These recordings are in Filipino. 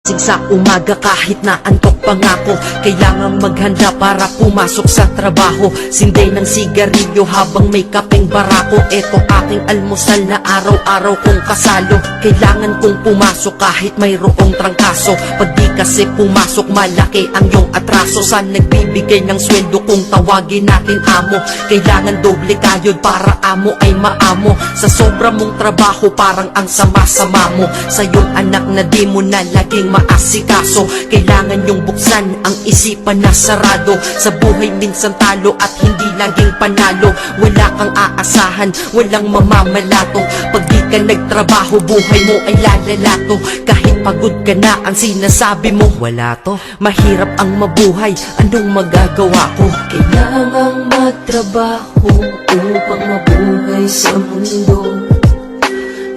Sa umaga kahit na antok pangako, kailangan maghanda para pumasok sa trabaho. Sinday ng sigarilyo habang may kapeng barako. Eto aking almusal na araw-araw kong kasalo. Kailangan kong pumasok kahit mayroong trangkaso. Pag di kasi pumasok malaki ang iyong atraso. Sa nagbibigay ng sweldo kung tawagin natin amo, kailangan doble kayod para amo ay maamo. Sa sobra mong trabaho parang ang sama-sama mo. Sa iyong anak na di mo na laging maasikaso, kailangan yung buksan ang isipan na sarado. Sa buhay minsan talo at hindi laging panalo. Wala kang aasahan, walang mamamalato. Pag di ka nagtrabaho, buhay mo ay lalalato. Kahit pagod ka na, ang sinasabi mo wala to. Mahirap ang mabuhay, anong magagawa ko? Kailangang magtrabaho upang mabuhay sa mundo.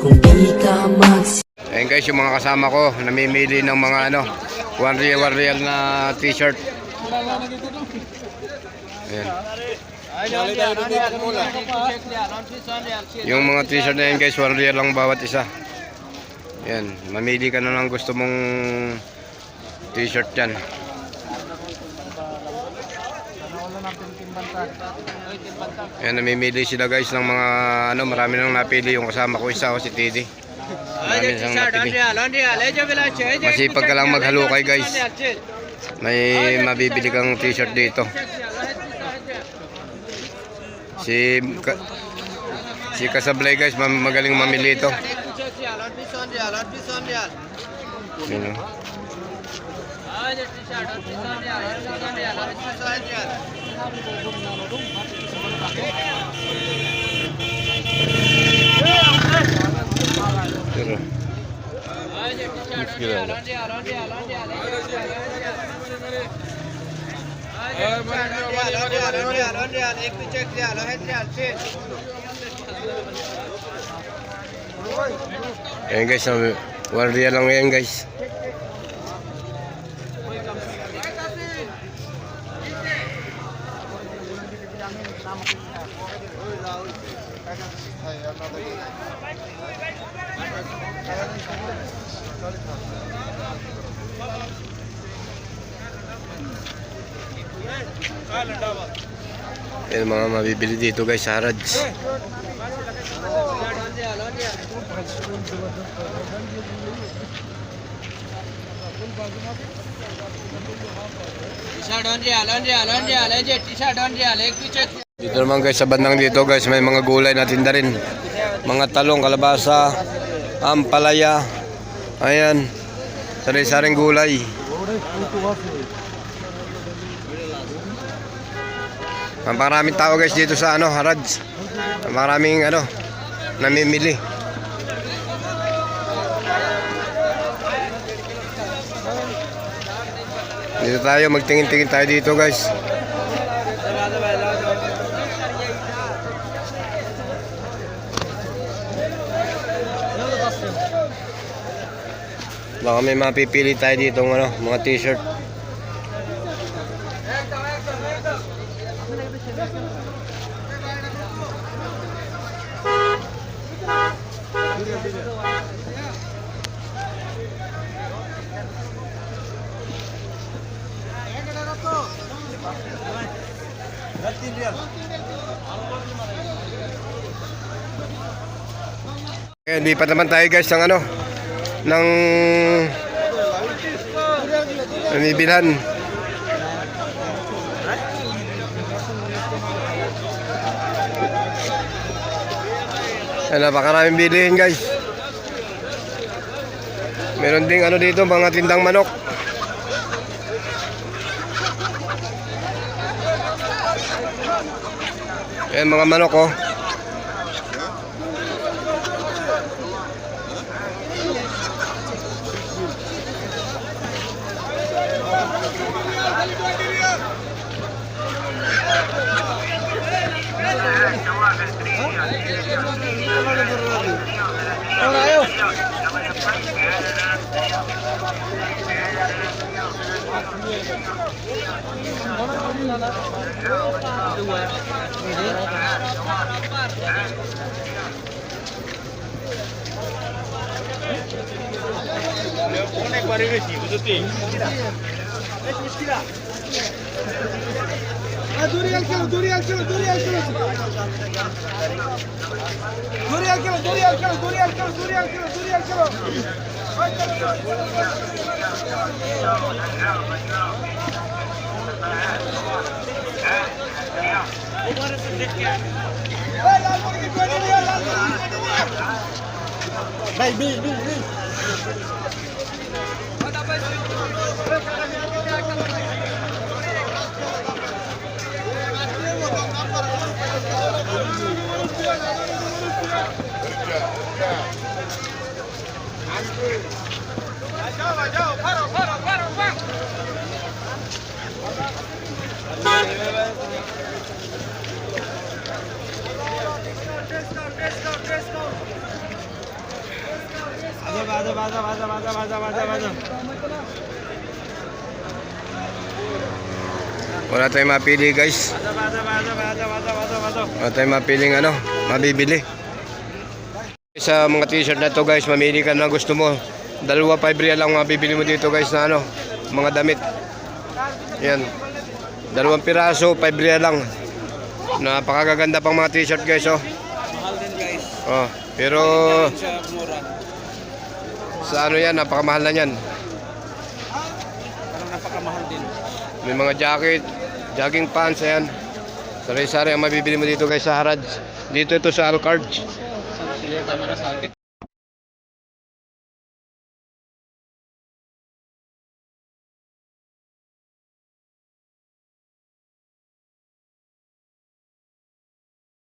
Kung di ka Ayan guys, yung mga kasama ko namimili ng mga ano, 1 real na t-shirt. Ayan. Yung mga t-shirt na yan guys, 1 real lang bawat isa. Ayan, mamili ka na lang gusto mong t-shirt yan. Ayan, namimili sila guys ng mga ano, marami nang napili. Yung kasama ko isa, si Tidi. Masipag ka lang maghalukay guys, may mabibili kang t-shirt dito. Si Kasablay guys, magaling mamili ito. Yun, ayan guys, 1 real lang yan guys. Yan mga mabibili dito guys sa Harads. Dito naman guys sa bandang dito guys, may mga gulay na tinda rin. Mga talong, kalabasa, ampalaya. Ayan, sari-saring gulay. Maraming tao guys dito sa ano, Harads. Maraming ano, namimili. Dito tayo, magtingin-tingin tayo dito guys. Baka may mapipili tayo dito ng ano, mga t-shirt. Hindi pa naman tayo guys ng ano, ng nanibilhan. Napakaraming bilihin guys. Meron ding ano dito, mga tindang manok. Ayan mga manok oh. Wala tayong mapili guys. Wala tayong mapiling ano, mabibili. Sa mga t-shirt na to guys, mamili ka na gusto mo. Dalawa 5 real lang mabibili mo dito guys na ano, mga damit. Yan. 2 piraso, 5 real lang. Napakagaganda pang mga t-shirt guys oh. Mahal din guys. Oh, pero Siya mura. sa ano yan, napakamahal na yan. Parang napakamahal din. May mga jacket, jogging pants, ayan. Sari-sari ang mabibili mo dito guys sa Harads. Dito ito sa Alcards. Tama na sa akin.